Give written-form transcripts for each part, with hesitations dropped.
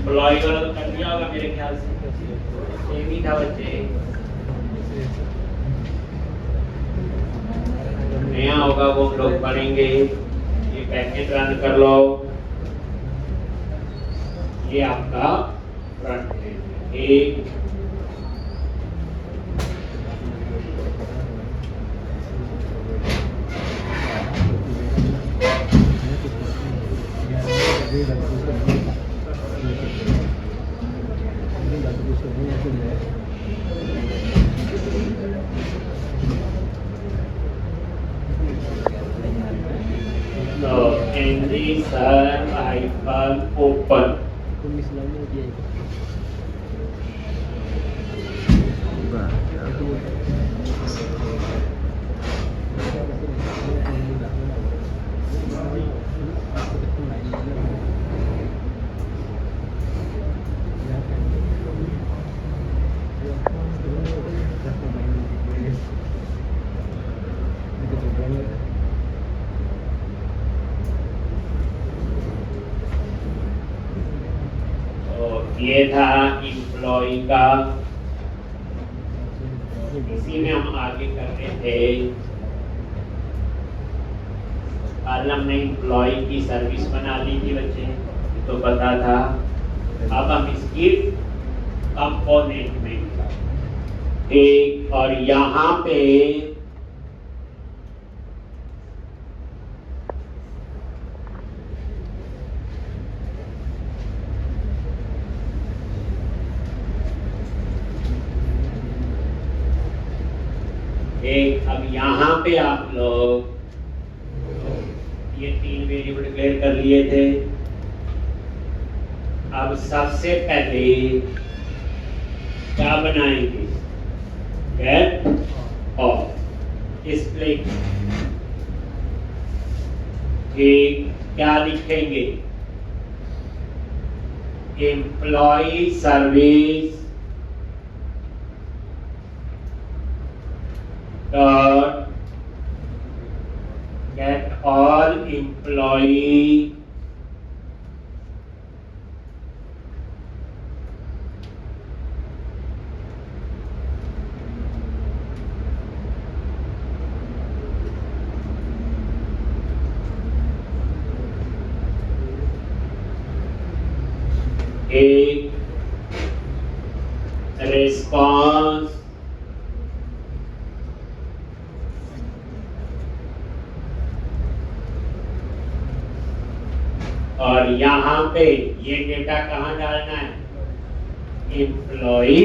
Employ वाला तो कर दिया होगा मेरे ख्याल से, सेम ही था बच्चे। नया होगा वो हम लोग पढ़ेंगे। ये पैकेट रन कर लो, ये आपका फ्रंट एंड एक sir hyphen open. ये था एम्प्लॉय का, इसी में हम आगे कर रहे थे। कल हमने एम्प्लॉय की सर्विस बना ली थी बच्चे, तो पता था। अब हम इसकी कंपोनेंट में एक, और यहाँ पे एक, अब यहाँ पे आप लोग ये 3 वेरिएबल डिक्लेयर कर लिए थे। अब सबसे पहले क्या बनाएंगे? गेट और डिस्प्ले क्या लिखेंगे? Employee service dot get all employee a response और यहाँ पे ये डेटा कहाँ डालना है? एम्प्लॉई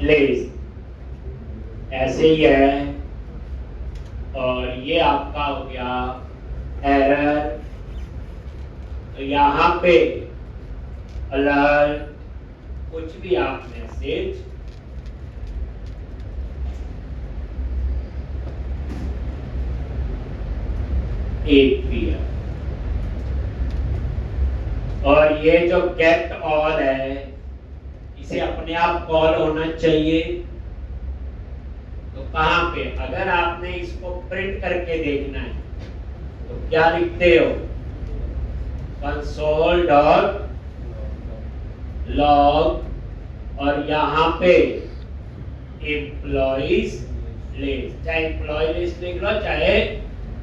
लिस्ट, ऐसे ही है। और ये आपका हो गया एरर, तो यहाँ पे अलर्ट कुछ भी आप मैसेज एक भी है। और ये जो गेट ऑल है, इसे अपने आप कॉल होना चाहिए। तो कहां पे? अगर आपने इसको प्रिंट करके देखना है तो क्या लिखते हो? कंसोल डॉट लॉग और यहाँ पे एम्प्लॉइज लिस्ट, चाहे एम्प्लॉय लिस्ट लिख लो चाहे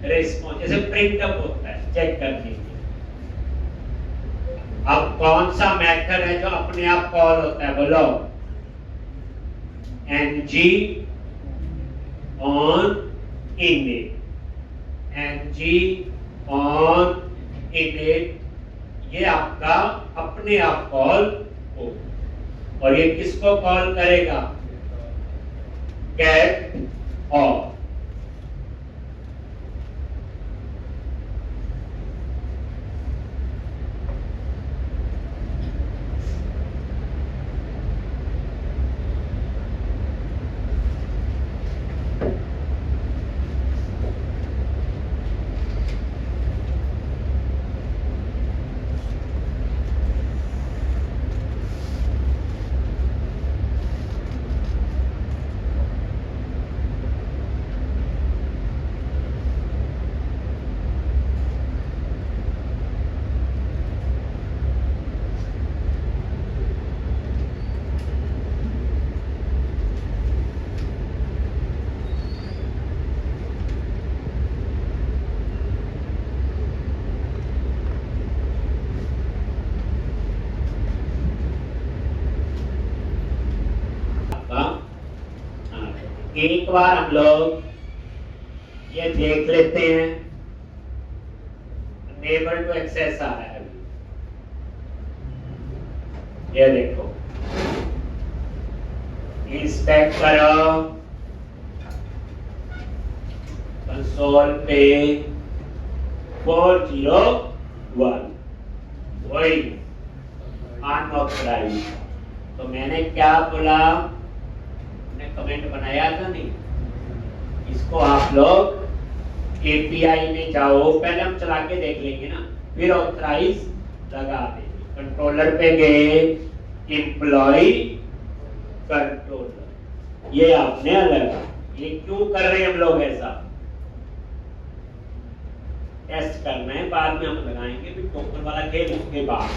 रिस्पॉन्स, जैसे प्रिंट अप होता है चेक करने के लिए। अब कौन सा मेथड है जो अपने आप कॉल होता है? बोलो। ng on init, ng on init, ये आपका अपने आप कॉल हो। और ये किसको कॉल करेगा? Get all. एक बार हम लोग ये देख लेते हैं, नेबर टू एक्सेस आ रहा है अभी, ये देखो, इंस्पेक्ट करो कंसोल पे 401 वही अनऑथराइज्ड। तो मैंने क्या बोला, मैंने कमेंट बनाया था नहीं, इसको आप लोग एपीआई में जाओ, पहले हम चला के देख लेंगे ना, फिर ऑथराइज लगा देंगे। कंट्रोलर पे गए, एम्प्लॉय कंट्रोलर, ये आपने अलग, ये क्यों कर रहे हैं हम लोग ऐसा, टेस्ट करना है, बाद में हम लगाएंगे, फिर टोकन वाला खेल उसके बाद।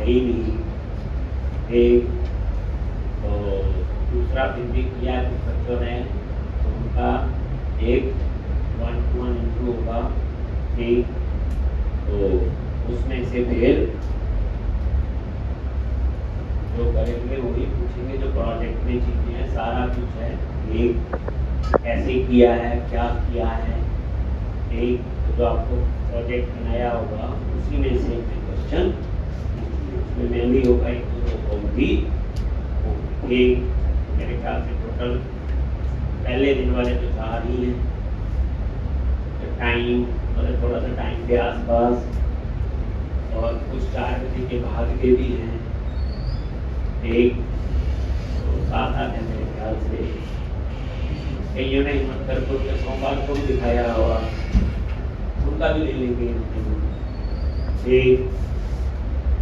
ही नहीं, एक तो दूसरा भी किया कुछ बच्चों ने, तो उनका एक 1-to-1 इंटरव्यू होगा, ठीक, तो उसमें से फिर जो करेंगे वही पूछेंगे, जो प्रोजेक्ट में चीजें हैं, सारा कुछ है, एक कैसे किया है, क्या किया है, एक जो आपको प्रोजेक्ट बनाया होगा उसी में से क्वेश्चन मेनली होगा, एक होगी, एक मेरे ख्याल से टोटल पहले दिन वाले तो 4 ही हैं, तो टाइम मतलब थोड़ा सा टाइम के आसपास, और कुछ 4 बजे के भाग के भी हैं, एक तो 7-8 है मेरे ख्याल से, कईयों ने हिम्मत कर सोमवार को भी दिखाया हुआ, उनका भी ले लेंगे, एक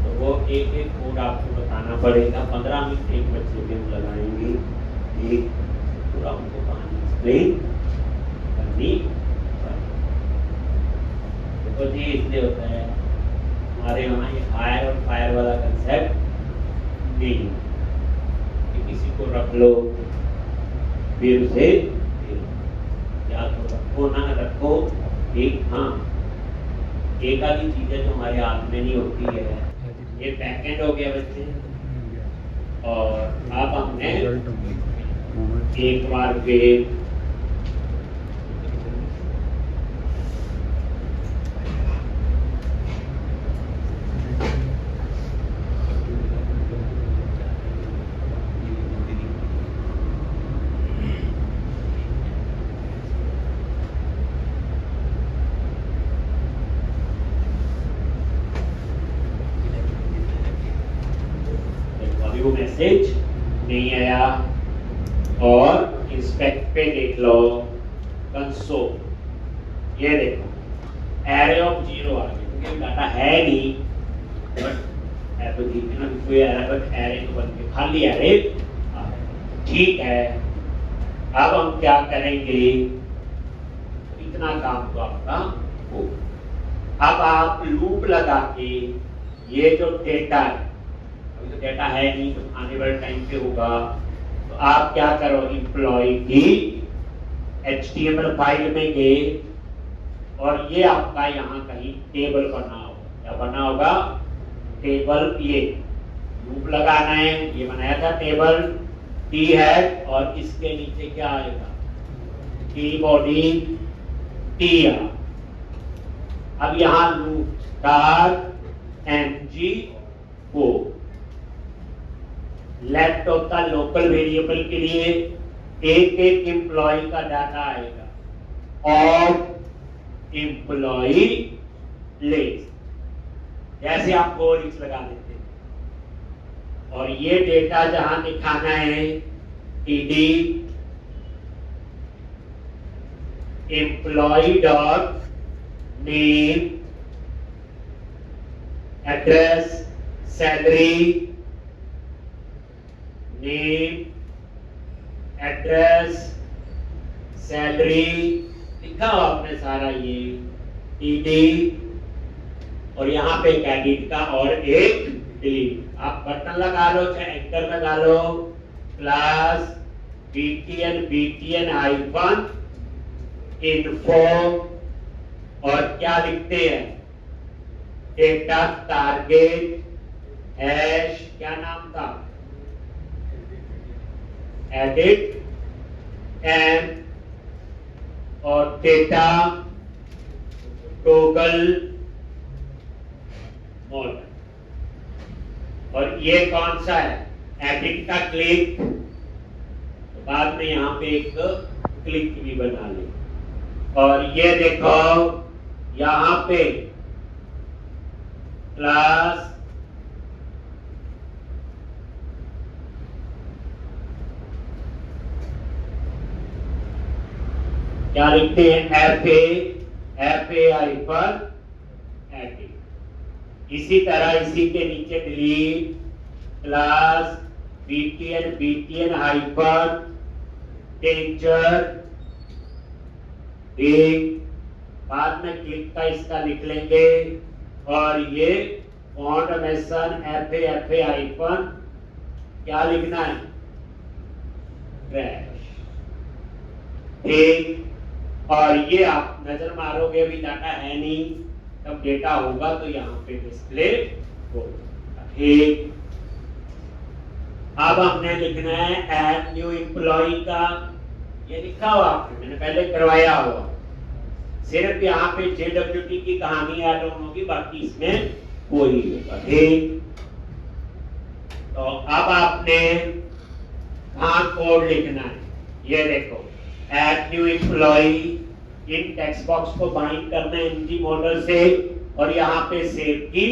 तो वो एक कोड आपको बताना पड़ेगा, 15 मिनट एक बच्चे में लगाएंगे, एक पूरा उनको कहानी एक्सप्लेन करनी पड़ेगी। तो जी इसलिए होता है हमारे यहाँ ये हायर और फायर वाला कंसेप्ट नहीं, कि किसी को रख लो फिर उसे या तो रखो ना रखो, एक हाँ एक आधी चीजें जो हमारे हाथ में नहीं होती है, ये बैकएंड हो गया बच्चे, और अब हमने एक बार फिर मैसेज नहीं आया, और इंस्पेक्ट पे देख लो कंसोल, ये देखो एरे ऑफ 0 आ गया, क्योंकि डाटा है नहीं, बट है तो ठीक है ना, कोई बट एरे तो बन के खाली एरे, ठीक है। अब हम क्या करेंगे, इतना काम तो आपका हो, अब आप लूप लगा के ये जो डेटा है, अभी तो डेटा है नहीं, तो आने वाले टाइम पे होगा, तो आप क्या करो, एम्प्लॉय की HTML फाइल में गए, और ये आपका यहाँ कहीं टेबल बना होगा, क्या बना होगा, टेबल, ये लूप लगाना है, ये बनाया था टेबल टी है, और इसके नीचे क्या आएगा, टी बॉडी टी आ। अब यहाँ लूप स्टार्ट mg को लेफ्ट होता लोकल वेरिएबल के लिए एक एक एम्प्लॉय का डाटा आएगा, और एम्प्लॉय लिस्ट, जैसे आप कोरिक्स लगा देते हैं, और ये डेटा जहां दिखाना है ED employ dot name, address, salary, name, address, salary लिखा हो आपने सारा ये टीडी, और यहाँ पे कैंडिडेट का और एक डिलीट। आप बटन लगा लो चाहे एंटर लगा लो, क्लास बीटीएन हाइफन इन्फो, और क्या लिखते हैं, डेटा टारगेट हैश, क्या नाम था, एडिट एंड, और डेटा टोगल मॉडल। और ये कौन सा है, एडिट का क्लिक, तो बाद में यहाँ पे एक क्लिक भी बना ले। और ये देखो यहाँ पे क्लास क्या लिखते हैं, एफ ए आई पर एडिट। इसी तरह इसी के नीचे delete, class BTN hyper tincture, एक बाद में क्लिक का इसका लिख लेंगे, और ये font mason F A hyphen क्या लिखना है, ट्रैश, ठीक। और ये आप नजर मारोगे, अभी डाटा है नहीं, तब डेटा होगा तो यहाँ पे डिस्प्ले होगा, ठीक। अब हमने लिखना है ऐड न्यू एम्प्लॉय का, ये लिखा हुआ आपने, मैंने पहले करवाया हुआ, सिर्फ यहाँ पे JWT की कहानी ऐड ऑन होगी, बाकी इसमें कोई होगा, ठीक। तो अब आपने कहाँ कोड लिखना है, ये देखो ऐड न्यू एम्प्लॉय, इन टेक्स्ट बॉक्स को बाइंड करना है एनजी मॉडल से, और यहाँ पे सेव की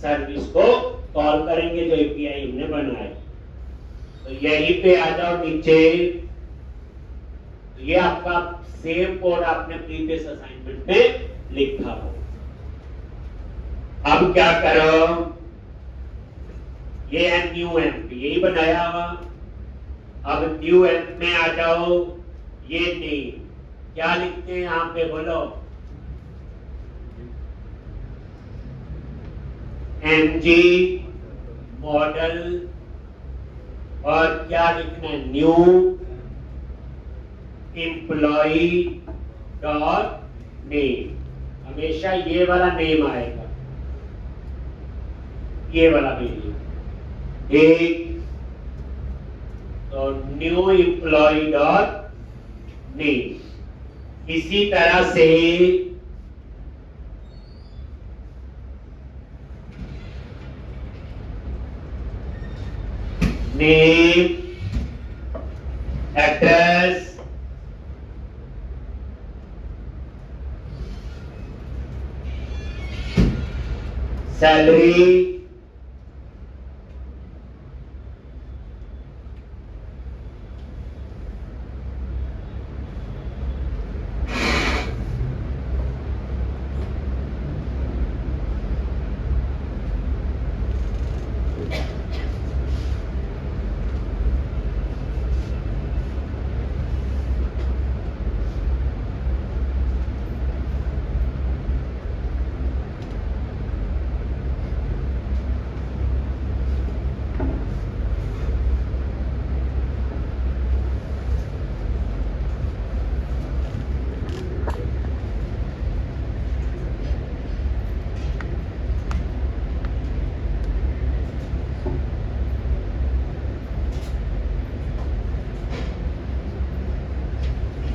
सर्विस को कॉल करेंगे जो एपीआई हमने बनाया। तो यहीं पे आ जाओ नीचे, ये आपका सेम कोड आपने प्रीवियस असाइनमेंट में लिखा हो। अब क्या करो, ये है न्यू एम्प, यही बनाया हुआ। अब न्यू एम्प में आ जाओ, ये नेम क्या लिखते हैं यहाँ पे, बोलो, एनजी मॉडल, और क्या लिखना है, न्यू एम्प्लॉय डॉट नेम, हमेशा ये वाला नेम आएगा, ये वाला वेरिएबल, ठीक। तो न्यू एम्प्लॉय डॉट नेम, इसी तरह से name, address, salary,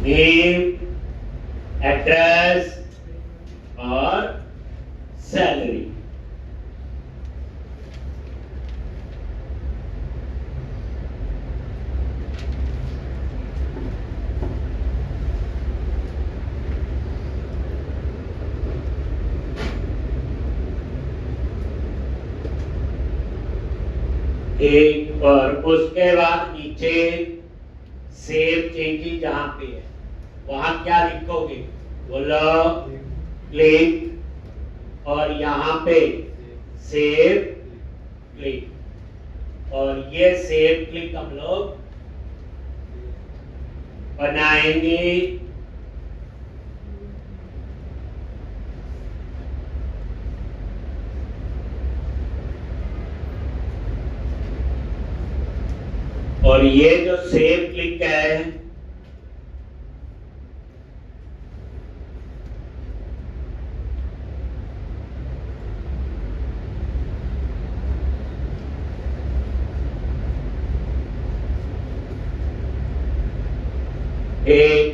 name, address और सैलरी। एक, और उसके बाद नीचे सेव चेंजेस जहां पे है वहां क्या लिखोगे, बोलो, क्लिक और यहाँ पे सेव क्लिक, और ये सेव क्लिक हम लोग बनाएंगे और ये जो सेव क्लिक है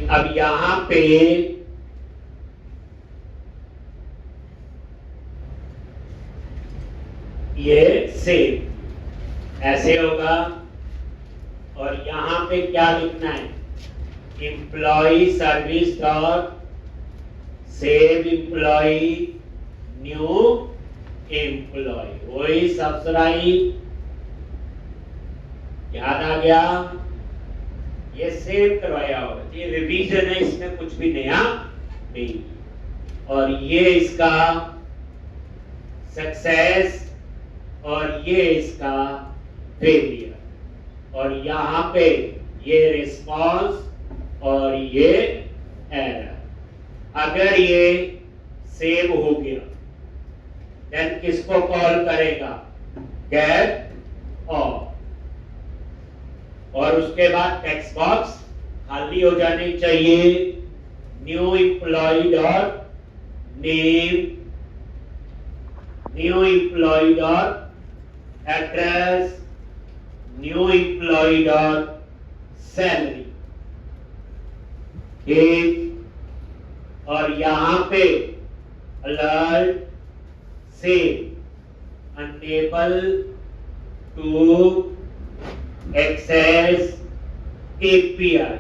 अब यहां पे ये सेव ऐसे होगा, और यहां पे क्या लिखना है, employee service dot save employee new employee, वही सब्सक्राइब, याद आ गया, ये सेव करवाया होगा, ये रिवीजन है, इसमें कुछ भी नया नहीं। और ये इसका सक्सेस और ये इसका फेलियर, और यहाँ पे ये रिस्पॉन्स और ये एरर। अगर ये सेव हो गया देन किसको कॉल करेगा, गेट ऑफ, और उसके बाद टेक्स्ट बॉक्स खाली हो जानी चाहिए, new employ dot name, new employ dot address, new employ dot salary, एक, और यहां पे alert save unable to access API,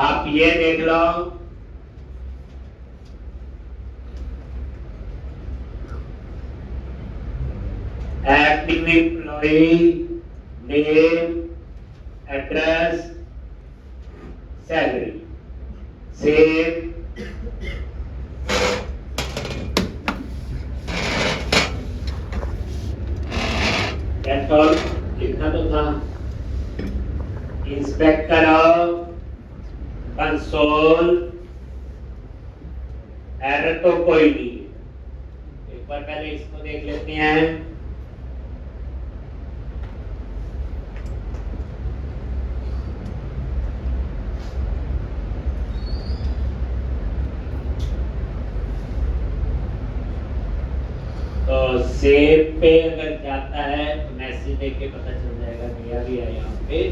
आप ये देख लो, active employ name address salary, save, that's all, लिखना तो था। इंस्पेक्ट करो कंसोल, एरर तो कोई नहीं, एक बार पहले इसको देख लेते हैं। तो सेव पे अगर जाता है तो मैसेज देके पता चल जाएगा दिया भी है यहाँ पे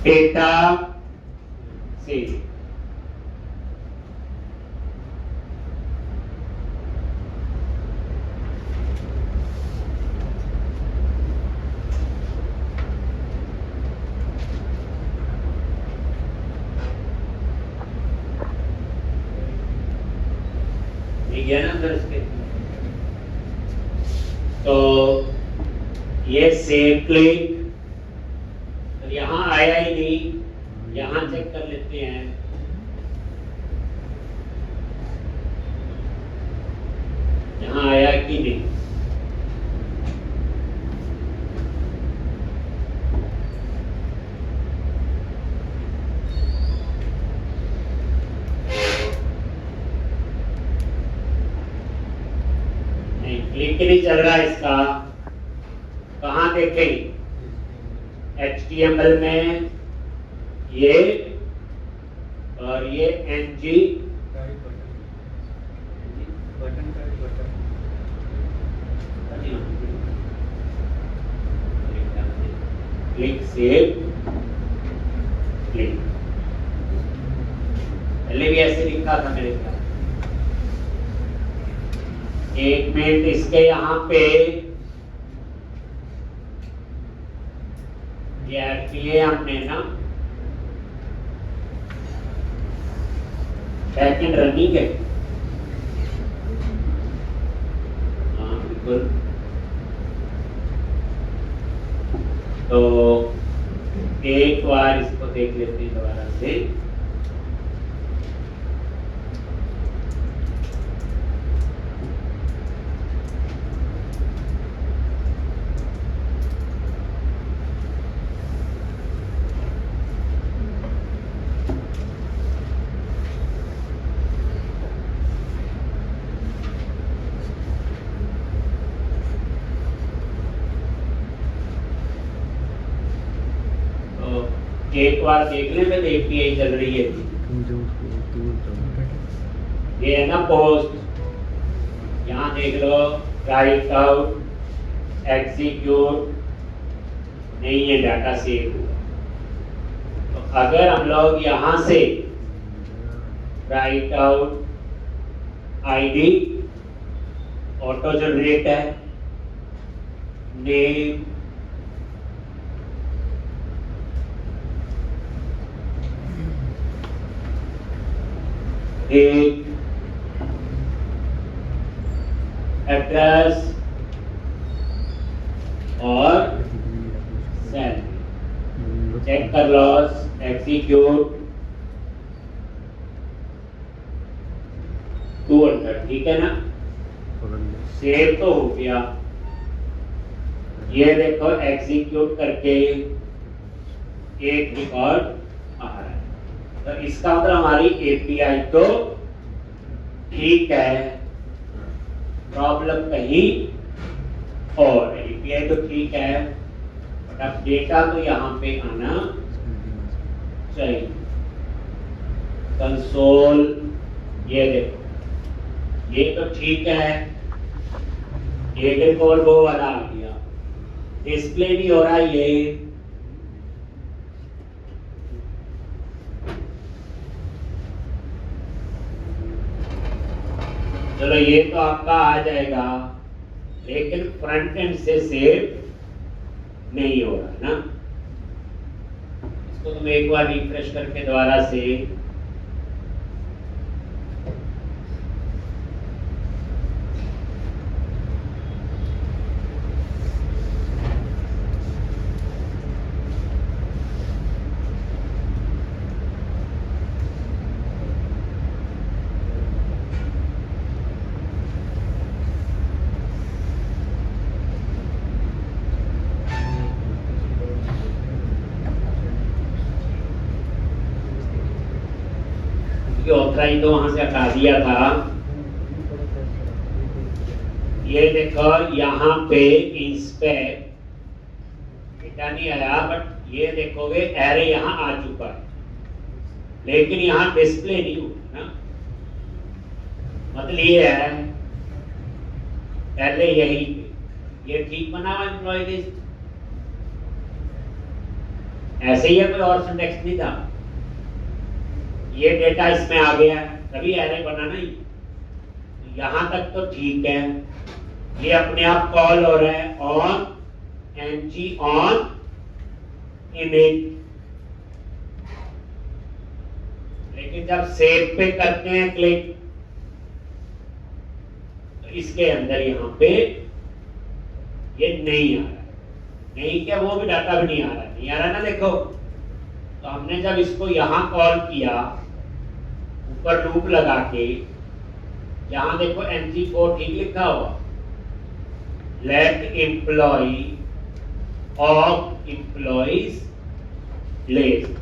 डेटा सेव। ना अंदर इसके, तो ये सेव क्लिक, तो यहां आया ही नहीं, यहां चेक कर लेते हैं। यहां आया कि नहीं, लिंक नहीं चल रहा है इसका, कहाँ देखें? HTML में ये और ये NG क्लिक सेव क्लिक, पहले भी ऐसे लिखा था मेरे ख्याल। एक मिनट, इसके यहाँ पे ये ऐड किए हमने ना, बैकएंड रनिंग है। हाँ बिल्कुल, तो एक बार इसको देख लेते हैं दोबारा से। एक बार देख लें, फिर API चल रही है। ये है ना पोस्ट, यहाँ देख लो, राइट आउट, एग्जीक्यूट, नहीं ये डाटा सेव हुआ। तो अगर हम लोग यहाँ से right out ID auto generate है, नेम डेट, एड्रेस और सैलरी, चेक कर लॉस, एग्जीक्यूट 200, ठीक है ना? सेव तो हो गया। ये देखो एग्जीक्यूट करके एक रिकॉर्ड आ रहा है, तो इसका मतलब हमारी API तो ठीक है, प्रॉब्लम कहीं और है। API तो ठीक है, बट अब डेटा तो यहाँ पे आना चाहिए। कंसोल, ये देखो, ये तो ठीक है, ये रिकॉर्ड वो वाला आ गया, डिस्प्ले नहीं हो रहा ये। चलो ये तो आपका आ जाएगा, लेकिन फ्रंट एंड से सेव नहीं हो रहा ना। इसको तुम एक बार रिफ्रेश करके दोबारा से ऑथराइज तो वहां से हटा दिया था। ये देखो यहाँ पे इंस्पेक्ट डेटा नहीं आया, बट ये देखोगे एरे यहाँ आ चुका है, लेकिन यहाँ डिस्प्ले नहीं हुआ ना। मतलब ये है पहले यही, ये ठीक बना हुआ एम्प्लॉय लिस्ट, ऐसे ही है, कोई और सिंटेक्स नहीं था। ये डेटा इसमें आ गया है, तभी एरे बना नहीं। यहां तक तो ठीक है, ये अपने आप कॉल हो रहा है ऑन ng ऑन इमेज, लेकिन जब सेव पे करते हैं क्लिक, तो इसके अंदर यहाँ पे ये नहीं आ रहा है। नहीं क्या, वो भी डाटा भी नहीं आ रहा है, नहीं आ रहा ना। देखो, तो हमने जब इसको यहाँ कॉल किया, ऊपर लूप लगा के, यहाँ देखो NG को ठीक लिखा हुआ, let employee of employees list,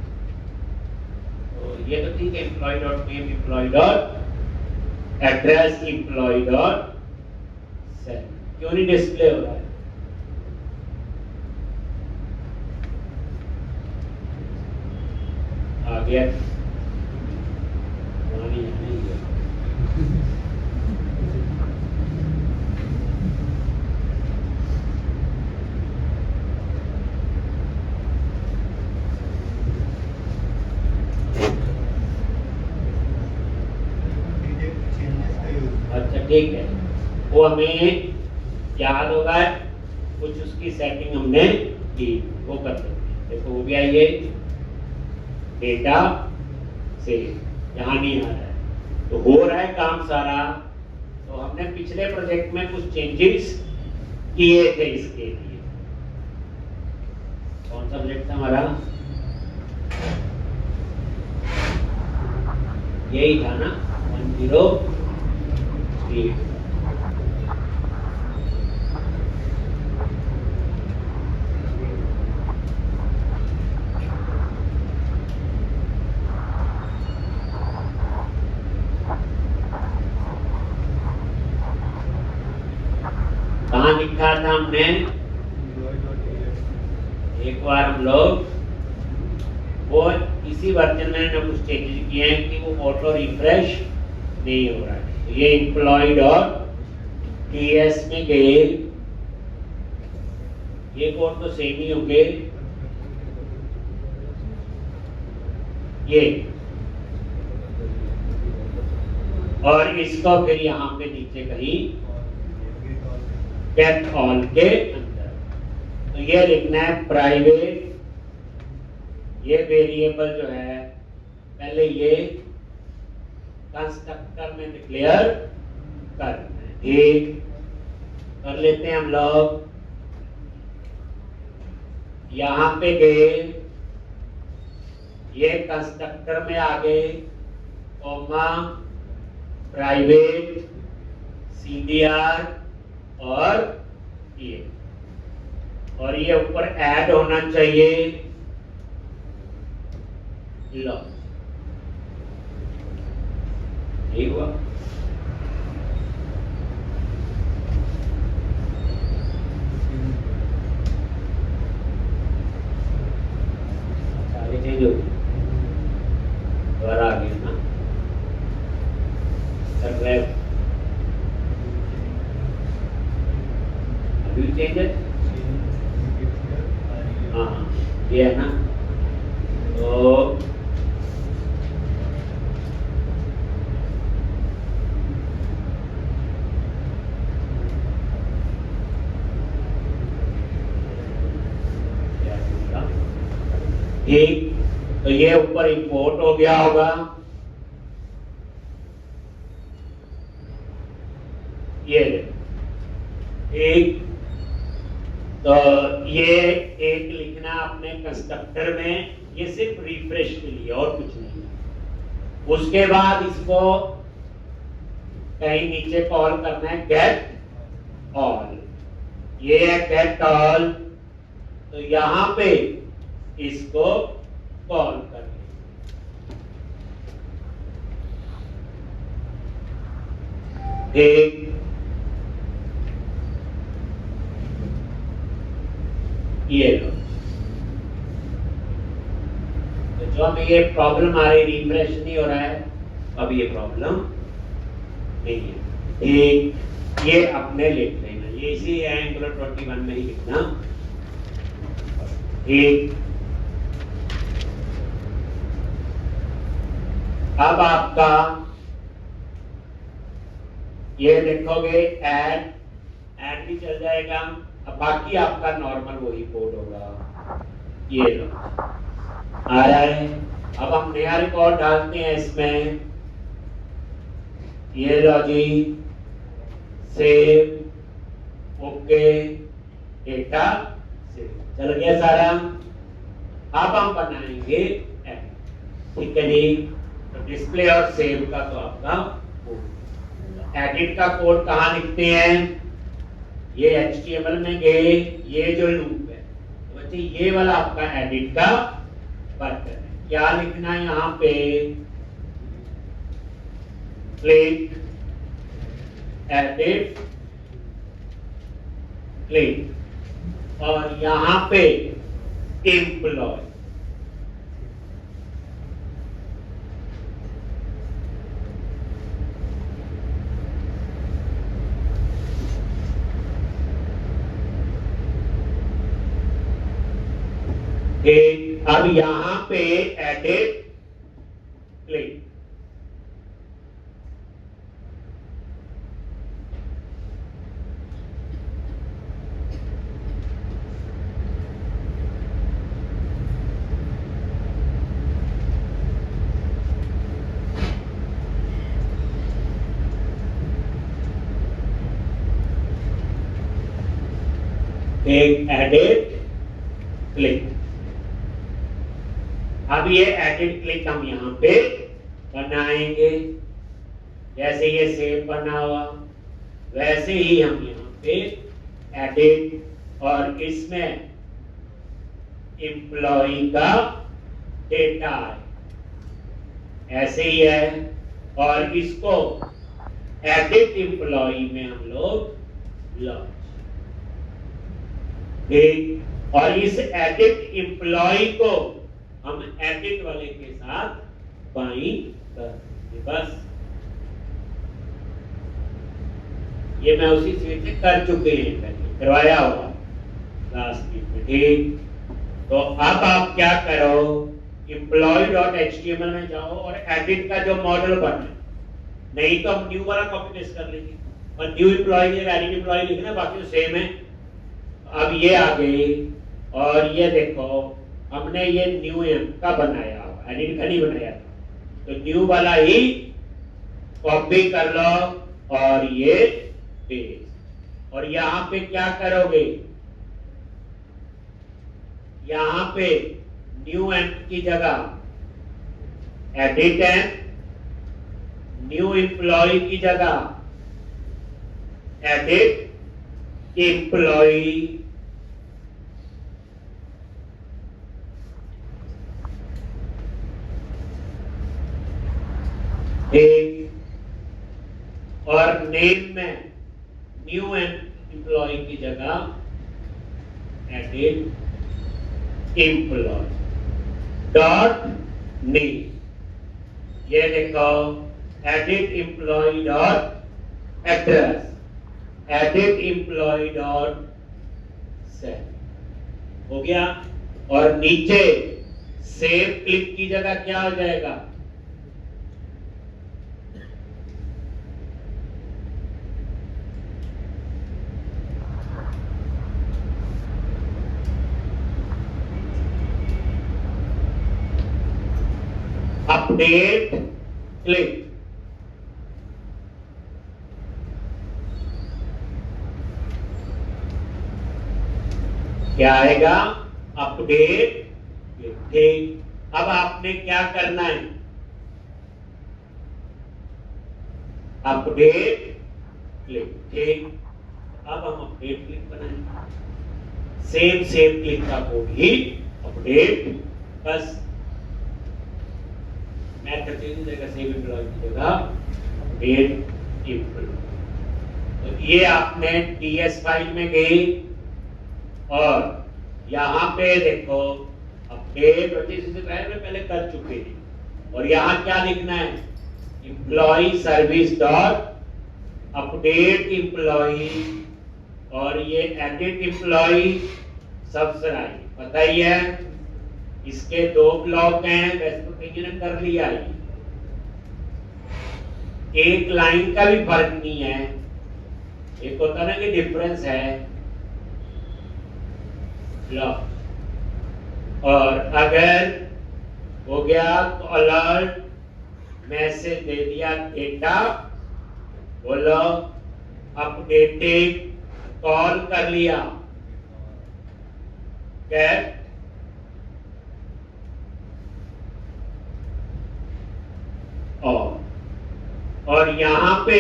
तो ये तो ठीक है, employee dot name, employee dot address, employee dot salary. क्यों नहीं डिस्प्ले हो रहा है? आ गया अच्छा ठीक है, वो हमें याद होगा, कुछ उसकी सेटिंग हमने की, वो कर सकते हैं। देखो हो गया ये डेटा से, यहाँ नहीं आ रहा है तो हो रहा है काम सारा। तो हमने पिछले प्रोजेक्ट में कुछ चेंजेस किए थे इसके लिए। कौन सा प्रोजेक्ट था हमारा? यही था ना, 103। कहाँ लिखा था हमने? एक बार हम लोग वो इसी वर्जन में कुछ चेंजेस किए हैं कि वो ऑटो रिफ्रेश नहीं हो रहा है। तो ये एम्प्लॉयड और टीएस में गए, ये कोड तो सेम ही होंगे। ये और इसको फिर यहाँ पे नीचे कहीं गेट ऑल के अंदर तो ये लिखना है प्राइवेट, ये वेरिएबल जो है पहले ये कंस्ट्रक्टर में डिक्लेयर करना है। एक कर लेते हैं हम लोग, यहाँ पे गए, ये कंस्ट्रक्टर में आ गए, कॉमा प्राइवेट CDR और ये ऊपर ऐड होना चाहिए लो, यही हुआ। आगे चेंज हो गई, दोबारा आ गया ना सर, अभी चेंज है। हाँ ये है ना, तो ठीक, तो ये ऊपर इंपोर्ट हो गया होगा। ये एक, तो ये एक लिखना अपने कंस्ट्रक्टर में, ये सिर्फ रिफ्रेश के लिए और कुछ नहीं है। उसके बाद इसको कहीं नीचे कॉल करना है गेट ऑल, ये है गेट ऑल, तो यहां पे इसको कॉल करें। एक ये लो, तो जो हमें ये प्रॉब्लम आ रही, रिफ्रेश नहीं हो रहा है, अब ये प्रॉब्लम नहीं है। एक ये अपने लिख लेना, ये इसी एंगुलर 21 में ही लिखना। एक अब आपका ये देखोगे ऐड भी चल जाएगा, अब बाकी आपका नॉर्मल वही कोड होगा। ये लो आ रहा है। अब हम नया रिकॉर्ड डालते हैं इसमें, ये लो जी, सेव, ओके, डेटा सेव, चल गया सारा। अब हम बनाएंगे ऐड, ठीक है जी। तो डिस्प्ले और सेव का तो आपका कोड, एडिट का कोड कहाँ लिखते हैं? ये HTML में गए, ये जो लूप है, तो बच्चे ये वाला आपका एडिट का वर्कर है। क्या लिखना है यहाँ पे? क्लिक एडिट क्लिक और यहां पे एम्प्लॉय, अब यहां पे एडिट क्लिक, एडिट क्लिक। अब ये एडिट क्लिक हम यहां पे बनाएंगे, जैसे ये सेव बना हुआ वैसे ही हम यहाँ पे एडिट और इसमें एम्प्लॉय का डेटा है ऐसे ही है, और इसको एडिट एम्प्लॉय में हम लोग लॉन्च, ठीक। और इस एडिट एम्प्लॉय को हम एडिट वाले के साथ बाइंड कर देंगे, बस ये मैं उसी सीट से कर चुके हैं, पहले करवाया हुआ लास्ट वीक में, ठीक। तो अब आप क्या करो, employee.html में जाओ और एडिट का जो मॉडल बना है, नहीं तो हम न्यू वाला कॉपी पेस्ट कर लेंगे और न्यू एम्प्लॉय की एडिट एम्प्लॉय लिखना, बाकी तो सेम है। अब ये आ गई और ये देखो हमने ये न्यू का बनाया, एडिट का नहीं बनाया था, तो न्यू वाला ही कॉपी कर लो और ये पेस्ट। और यहां पे क्या करोगे, यहां पे न्यू एम की जगह एडिट एम, न्यू एम्प्लॉय की जगह एडिट एम्प्लॉय, और नेम में न्यू एम्प्लॉय की जगह एडिट एम्प्लॉय डॉट नेम, ये देखो edit employ dot address, edit employ dot save हो गया। और नीचे सेव क्लिक की जगह क्या हो जाएगा, अपडेट क्लिक, क्या आएगा, अपडेट क्लिक, ठीक। अब आपने क्या करना है, अपडेट क्लिक, ठीक। अब हम अपडेट क्लिक बनाएंगे, सेव क्लिक का कोड ही अपडेट, बस सेव एम्प्लॉय की जगह अपडेट एम्प्लॉय। तो ये आपने टीएस फाइल में गई और यहाँ पे देखो अपडेट पहले कर चुके हैं, और यहाँ क्या लिखना है, employee service dot update employee, और ये एडिट एम्प्लॉय सबसे पता ही है, इसके दो ब्लॉक हैं, वैसे तो कहीं ने कर लिया है, एक लाइन का भी फर्क नहीं है, एक होता ना कि डिफरेंस है, और अगर हो गया तो अलर्ट मैसेज दे दिया, डेटा बोलो अपडेटेड, कॉल कर लिया गेट, और यहां पे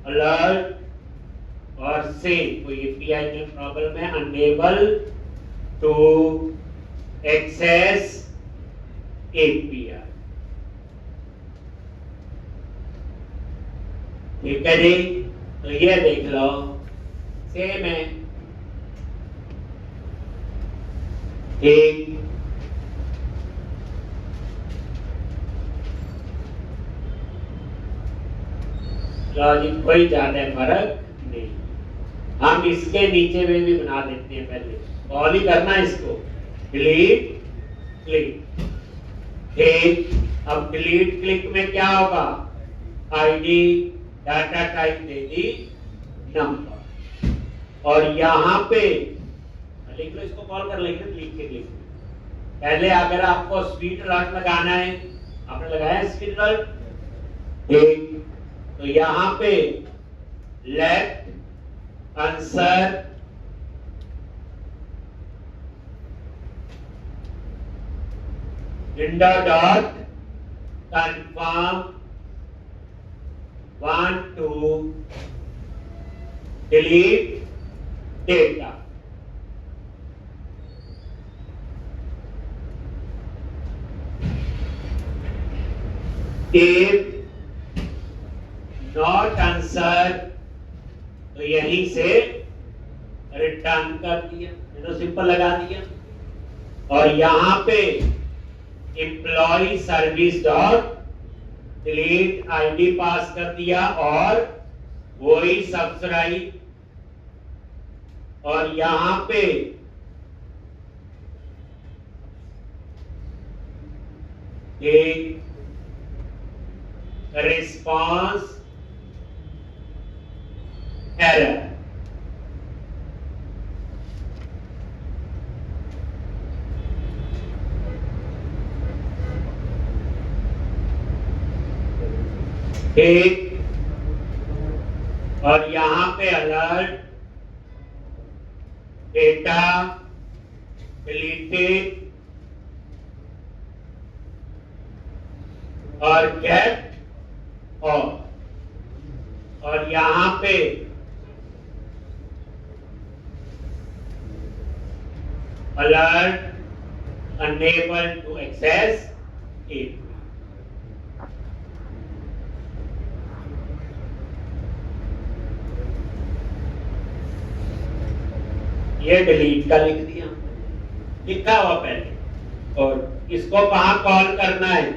अलर्ट और से कोई एपीआई में प्रॉब्लम है, अनेबल टू एक्सेस एपीआई, ठीक है जी। तो ये देख लो सेम है। एक लॉजिक कोई ज्यादा फर्क नहीं। हम इसके नीचे में भी बना देते हैं, पहले कॉल ही करना इसको, डिलीट क्लिक। एक अब डिलीट क्लिक में क्या होगा, ID data type they the number, और यहां पे लिख लो, इसको कॉल कर लेंगे लिख के लिख। पहले अगर आपको स्पीड अलर्ट लगाना है, आपने लगाया स्पीड अलर्ट एक, तो यहां पे let answer window dot confirm want to delete data। if not answer तो यहीं से रिटर्न कर दिया, तो सिंपल लगा दिया। और यहां पे employee service dot delete ID pass कर दिया और वही सब्सक्राइब, और यहां पे एक रिस्पांस एरर। एक और यहां पे अलर्ट डेटा डिलीटेड और गेट और यहां पे alert unable to access it. ये डिलीट का लिख दिया, लिखा हुआ पहले, और इसको कहां कॉल करना है,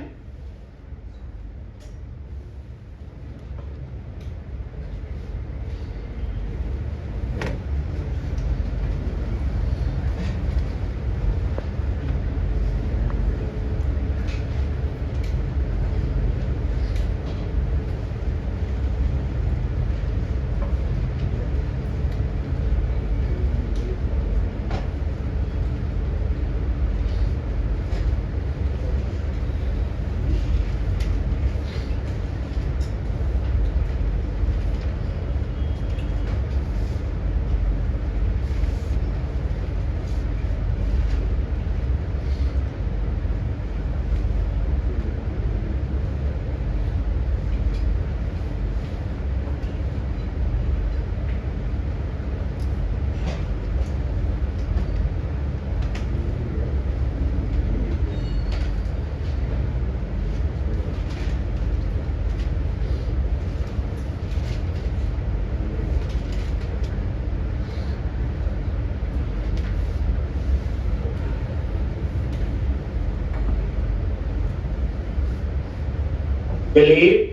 डिलीट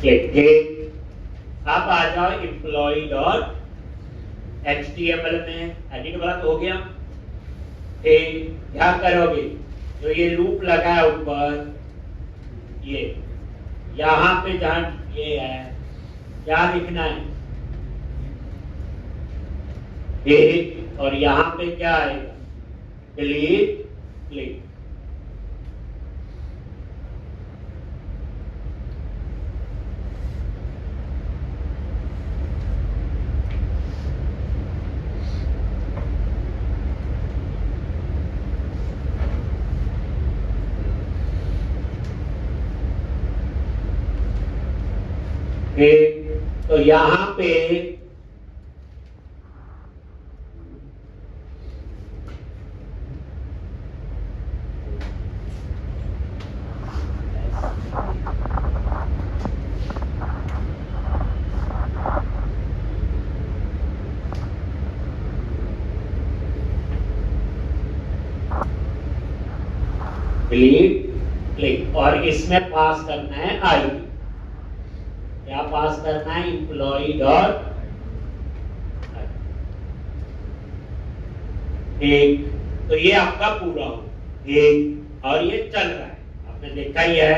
क्लिक। अब आ जाओ एम्प्लॉय डॉट एचटीएमएल में, एडिट वाला तो हो गया। क्या करोगे, जो ये लूप लगा है ऊपर, ये यहां पे जहां ये है, क्या लिखना है, और यहां पे क्या आएगा, डिलीट क्लिक। तो यहां पे डिलीट क्लिक, और इसमें पास करना है आईडी। क्या पास करना है? एम्प्लॉई डॉट एक। तो ये आपका पूरा हो एक, और ये चल रहा है, आपने देखा ही है।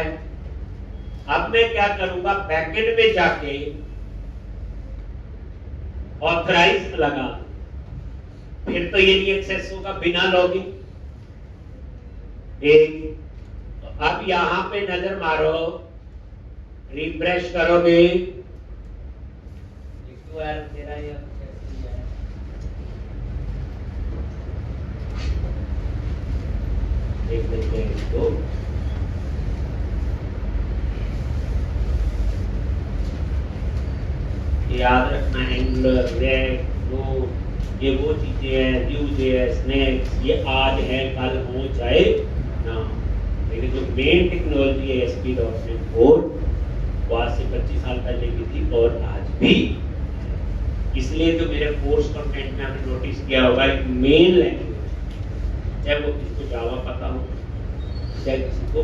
अब मैं क्या करूंगा, बैकएंड में जाके ऑथराइज लगा, फिर तो ये नहीं एक्सेस होगा बिना लॉगिन। एक, तो अब यहां पे नजर मारो, रिफ्रेश करोगे, मेरा ये देख लेते हैं इसको। याद रखना, एंगुलर, रिएक्ट, नोड, ये वो चीजें हैं, Vue.js, नेक्स्ट, ये आज है कल हो जाए ना, लेकिन जो मेन टेक्नोलॉजी है ASP.NET 4 वो आज से 25 साल पहले की थी और आज भी। इसलिए तो मेरे कोर्स कंटेंट में आपने नोटिस किया होगा, एक मेन लैंग्वेज, चाहे वो किसको जावा पता हो, चाहे किसी को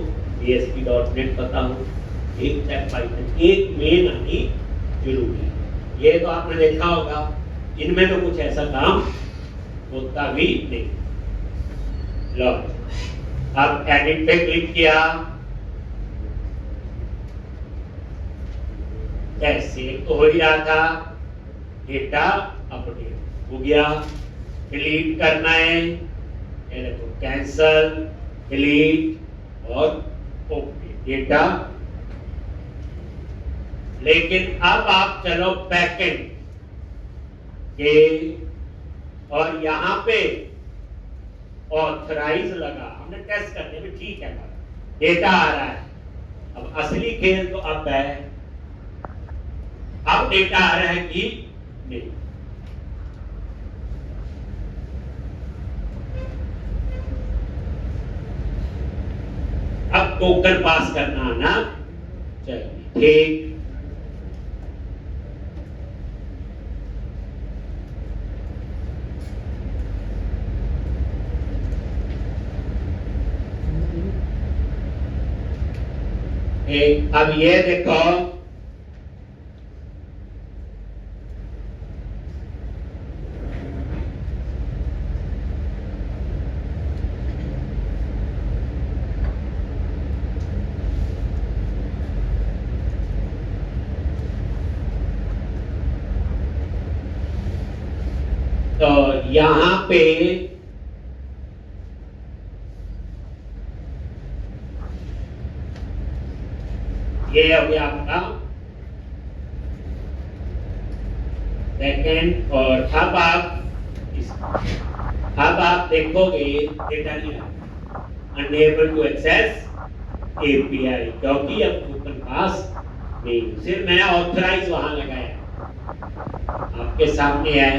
ASP.NET पता हो, एक चाहे पाइथन, एक मेन आनी जरूरी है। ये तो आपने देखा होगा, इनमें तो कुछ ऐसा काम होता भी नहीं। लो, अब एडिट पे क्लिक किया, ऐसे तो हो ही रहा था, डेटा अपडेट हो गया। डिलीट करना है, ये देखो कैंसल, डिलीट और ओके, डेटा। लेकिन अब आप चलो बैकएंड के, और यहां पे ऑथराइज लगा, हमने टेस्ट करने में ठीक है, डेटा आ रहा है। अब असली खेल तो अब है, अब डेटा आ रहा है कि नहीं। अब टोकन पास करना आना चाहिए, ठीक। अब ये देखो, तो यहां पे ये हो गया आपका बैकएंड। और अब आप देखोगे डेटा नहीं आया, अनएबल टू एक्सेस एपीआई, क्योंकि अब टोकन पास नहीं। सिर्फ मैंने ऑथराइज वहां लगाया, आपके सामने है।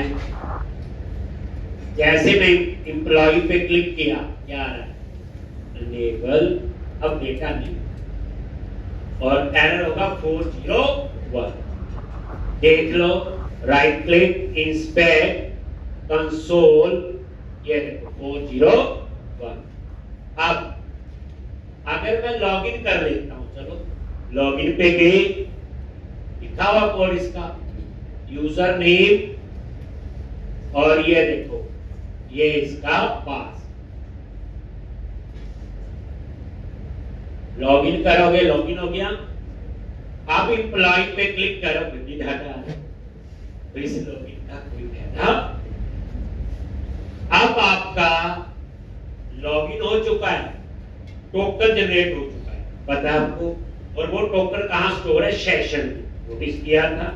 जैसे मैं एम्प्लॉय पे क्लिक किया, क्या आ रहा है? अनएबल, अब डेटा नहीं, और एरर होगा 401। देख लो, राइट क्लिक, इंस्पेक्ट, कंसोल, ये देखो 401। अब अगर मैं लॉगिन कर लेता हूं, चलो लॉगिन पे गए, लिखा हुआ कोड इसका, यूजर नेम, और ये देखो ये इसका पास। लॉगिन करोगे, लॉगिन हो गया। अब एम्प्लॉय पे क्लिक करोगे, डाटा तो इस लॉगिन का कोई फायदा। अब आपका लॉगिन हो चुका है, टोकन जनरेट हो चुका है, पता है आपको। और वो टोकन कहां स्टोर है? सेशन में। नोटिस किया था,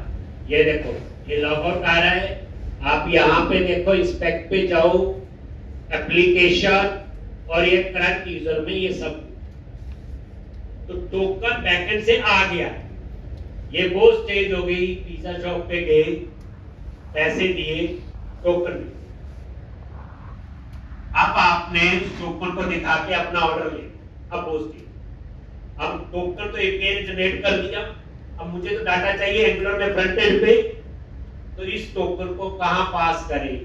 ये देखो ये लॉग आउट आ रहा है। आप यहां पे देखो, इंस्पेक्ट पे जाओ, एप्लीकेशन, और ये करंट यूजर में ये सब, तो टोकन बैकएंड से आ गया। ये वो स्टेज हो गई, पिज्जा शॉप पे गए, पैसे दिए, टोकन मिले। अब आपने टोकन को दिखा के अपना ऑर्डर ले, अब पोस्ट, अब टोकन तो एपीआई ने जनरेट कर दिया। अब मुझे तो डाटा चाहिए एंगुलर में फ्रंट एंड पे, तो इस टोकन को कहां पास करेंगे?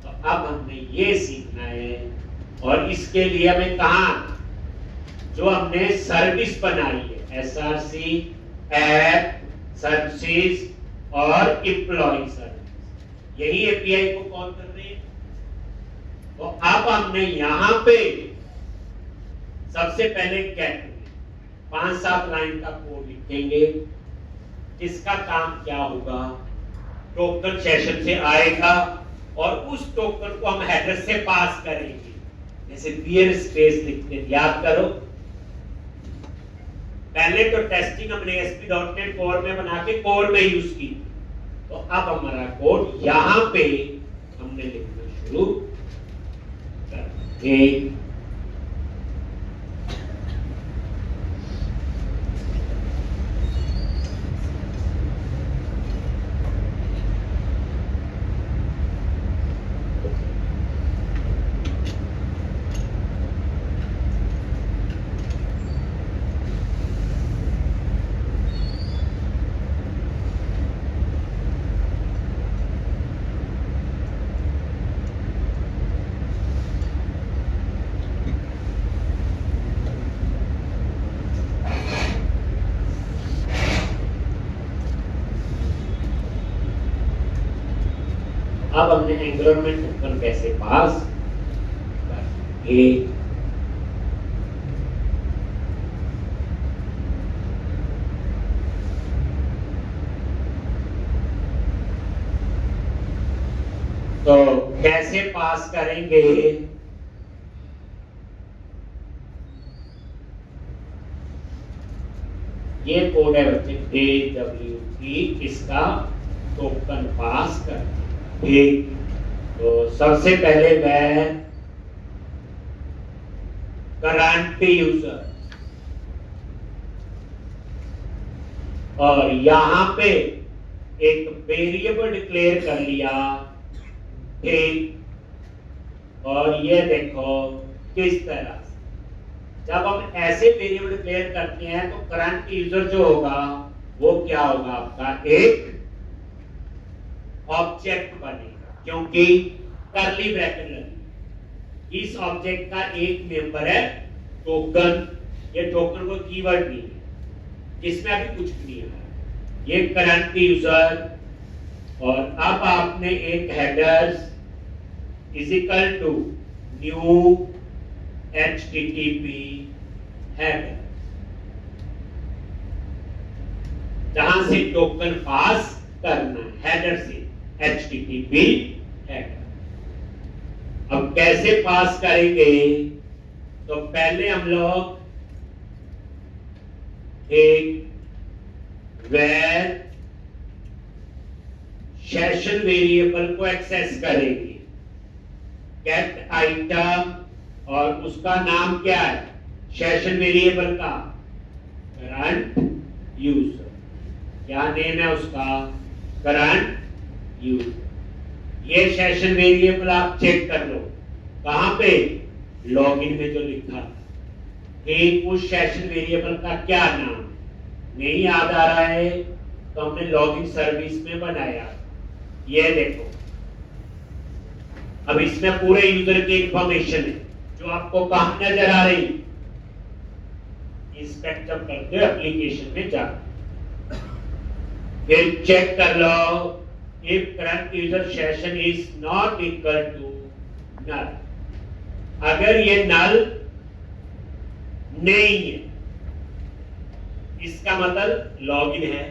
तो अब हमने ये सीखना है, और इसके लिए हमें कहां जो हमने सर्विस बनाई है, SRC ऐप, सर्विसेज और एम्प्लॉय सर्विस, यही एपीआई को कॉल कर रहे हैं। तो अब हमने यहां पे सबसे पहले गेट 5-7 लाइन का कोड लिखेंगे, जिसका काम क्या होगा, टोकन सेशन से आएगा और उस टोकन को हम हेडर से पास करेंगे। जैसे बियर स्पेस लिखते हैं, याद करो, पहले तो टेस्टिंग हमने ASP.NET कोर में बना के कोर में यूज की, तो अब हमारा कोड यहां पे हमने लिखना शुरू कर। अब हमने एंगुलर में टोकन कैसे पास करेंगे। तो कैसे पास करेंगे, ये कोड है बच्चे AWT, इसका टोकन पास करते। ठीक, तो सबसे पहले मैं करंट यूजर, और यहां पे एक वेरिएबल डिक्लेयर कर लिया। ठीक, और ये देखो किस तरह से जब हम ऐसे वेरिएबल डिक्लेयर करते हैं तो करंट यूजर जो होगा वो क्या होगा, आपका एक ऑब्जेक्ट बनेगा, क्योंकि कर्ली ब्रैकेट लगी। इस ऑब्जेक्ट का एक मेंबर है टोकन, ये टोकन को कीवर्ड नहीं है, इसमें अभी कुछ नहीं है, ये करंट यूजर। और अब आपने एक headers is equal to new HTTP header, जहां से टोकन पास करना है, हेडर से HTTP हेडर। अब कैसे पास करेंगे, तो पहले हम लोग एक वेर सेशन वेरिएबल को एक्सेस करेंगे, गेट आइटम, और उसका नाम क्या है, सेशन वेरिएबल का करंट यूजर, क्या नेम है उसका, करंट यूजर। ये सेशन वेरिएबल आप चेक कर लो, कहां पे, लॉगिन में जो लिखा ठीक, उस सेशन वेरिएबल का क्या नाम, नहीं याद आ रहा है तो हमने लॉगिन सर्विस में बनाया। ये देखो, अब इसमें पूरे यूजर की इंफॉर्मेशन है जो आपको कहां नजर आ रही, इंस्पेक्ट करते हो एप्लीकेशन में जाकर, फिर चेक कर लो if current user session is not equal to null, अगर ये null नहीं है, इसका मतलब लॉगिन है,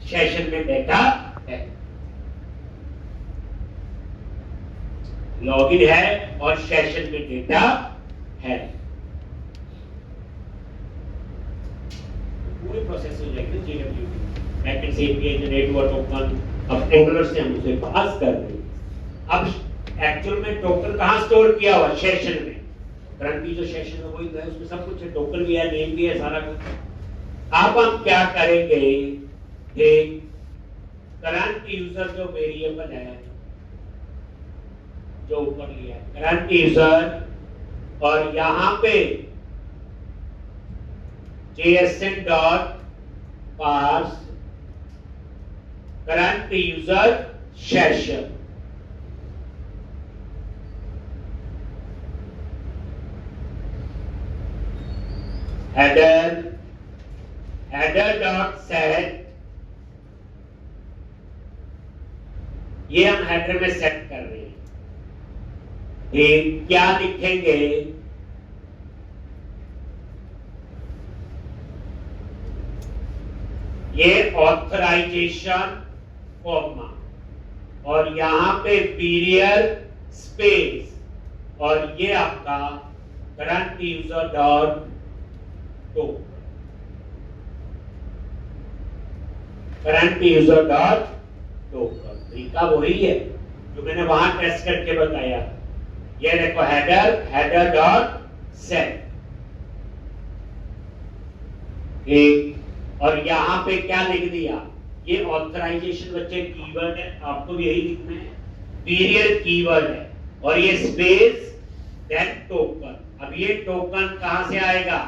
सेशन में बैठा है, लॉगिन है और सेशन में डेटा है, पूरी प्रोसेस हो जाएगी JWT, बैकएंड से API जनरेट हुआ टोकन, अब एंगुलर से हम उसे पास कर देंगे। अब एक्चुअल में टोकन कहां स्टोर किया हुआ, सेशन में, करंट यूजर सेशन में वही है, उसमें सब कुछ है, टोकन भी है, नेम भी है, सारा कुछ। अब हम क्या करेंगे, करंट यूजर जो वेरिएबल है जो ऊपर लिया है, करंट यूजर, और यहां पे JSON dot parse current user session, header dot set, ये हम हेडर में सेट कर रहे हैं। क्या लिखेंगे? ये ऑथराइजेशन कॉमा और यहां पे पीरियड स्पेस और ये आपका current user dot token, current user dot token. तरीका वही है जो मैंने वहां टेस्ट करके बताया। ये देखो हेडर डॉट सेट, और यहां पे क्या लिख दिया? ये ऑथराइजेशन बच्चे कीवर्ड है, आपको भी यही लिखना है, पीरियड कीवर्ड है, और ये स्पेस देन टोकन। अब ये टोकन कहां से आएगा?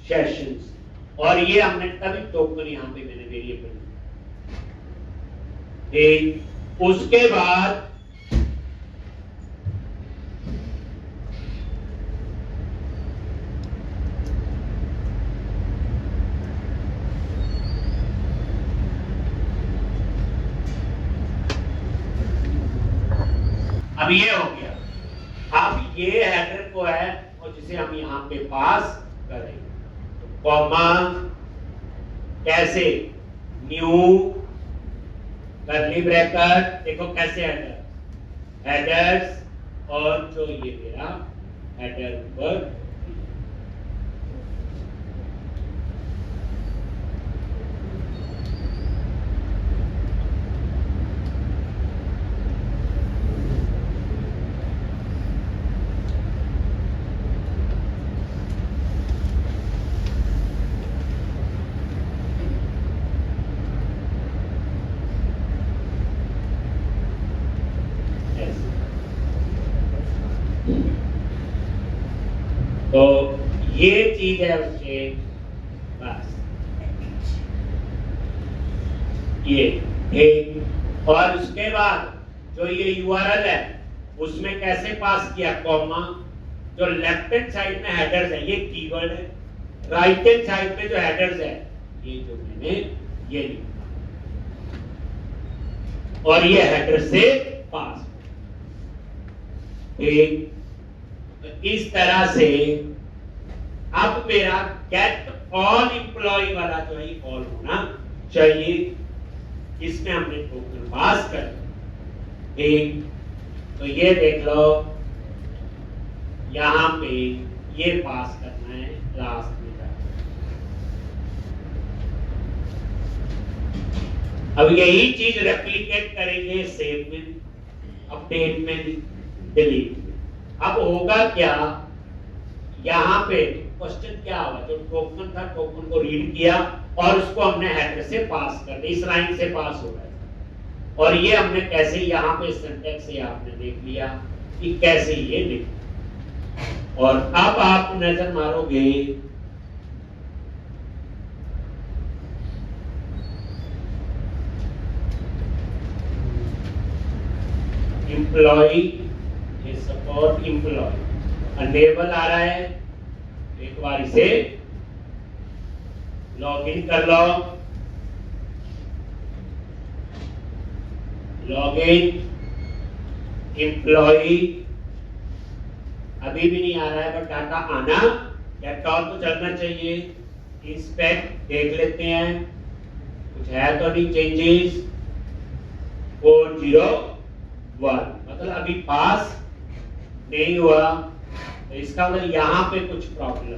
सेशंस, और ये हमने तभी टोकन यहां पे मैंने वेरिएबल। उसके बाद अब ये हो गया। अब ये हेडर को है और जिसे हम यहां पे पास करेंगे, तो कॉमा कैसे, न्यू करली ब्रैकेट, देखो कैसे हेडर्स और जो ये मेरा हेडर ऊपर तो ये चीज है उसके बस ये एक। और उसके बाद जो ये यूआरएल है उसमें कैसे पास किया? कॉमा, जो लेफ्ट हैंड साइड में हेडर्स है ये कीवर्ड है, राइट हैंड साइड में जो हेडर्स है ये जो मैंने ये लिखा, और ये हेडर से पास। एक इस तरह से अब मेरा गेट ऑल एम्प्लॉय वाला जो है ऑल होना चाहिए। इसमें हमने टोकन पास कर एक, तो ये देख लो यहां पे ये पास करना है लास्ट में। अब यही चीज रेप्लिकेट करेंगे सेव में, अपडेट में, डिलीट में। अब होगा क्या? यहां पे क्वेश्चन क्या होगा? जो टोकन था टोकन को रीड किया और उसको हमने हेडर से पास कर दिया, इस लाइन से पास हो गया। और ये हमने कैसे यहां पे सिंटैक्स से आपने देख लिया कि कैसे ये लिख। और अब आप नजर मारोगे एम्प्लॉय, ये सपोर्ट एम्प्लॉय अनेबल आ रहा है। एक बार इसे लॉगिन कर लो, लॉगिन एम्प्लॉय अभी भी नहीं आ रहा है, बट डाटा आना लैपटॉप तो चलना चाहिए। इंस्पेक्ट देख लेते हैं कुछ है तो नहीं चेंजेस। 401 मतलब अभी पास नहीं हुआ, तो इसका मतलब यहाँ पे कुछ प्रॉब्लम।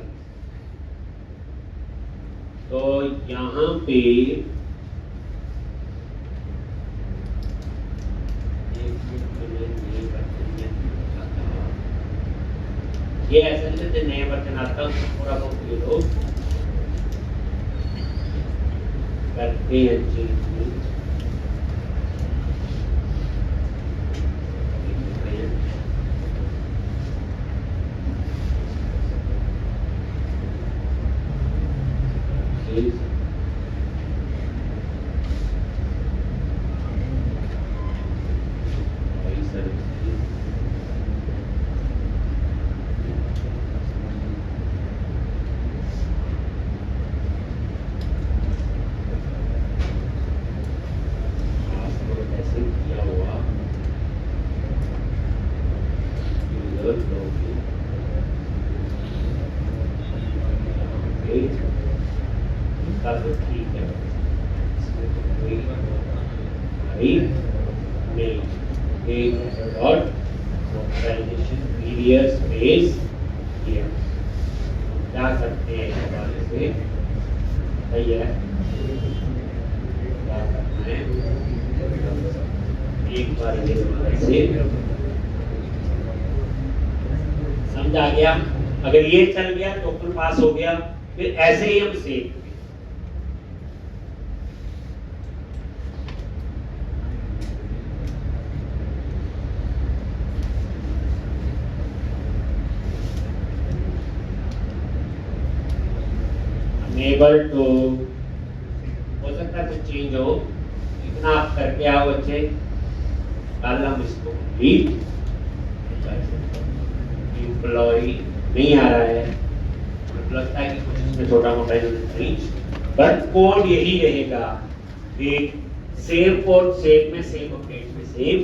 तो यहाँ पे ये ऐसे नए वर्जन आता है, थोड़ा बहुत ये लोग करते हैं चीज। राइट नहीं एक डॉट ट्रांजिशन पीरियड स्पेस किया क्या करते हैं इस हवाले से सही है क्या करना है एक बार ये से समझ आ गया। अगर ये चल गया टोकन पास हो गया, फिर ऐसे ही हम सेव अनेबल टू हो सकता है कुछ चेंज हो, इतना आप करके आओ बच्चे। कल हम इसको कंप्लीट एम्प्लॉय नहीं आ रहा है, मुझे लगता है कि कुछ इसमें छोटा मोटा चेंज, बट कोड यही रहेगा कि सेव कोड सेव में सेव अपडेट में सेव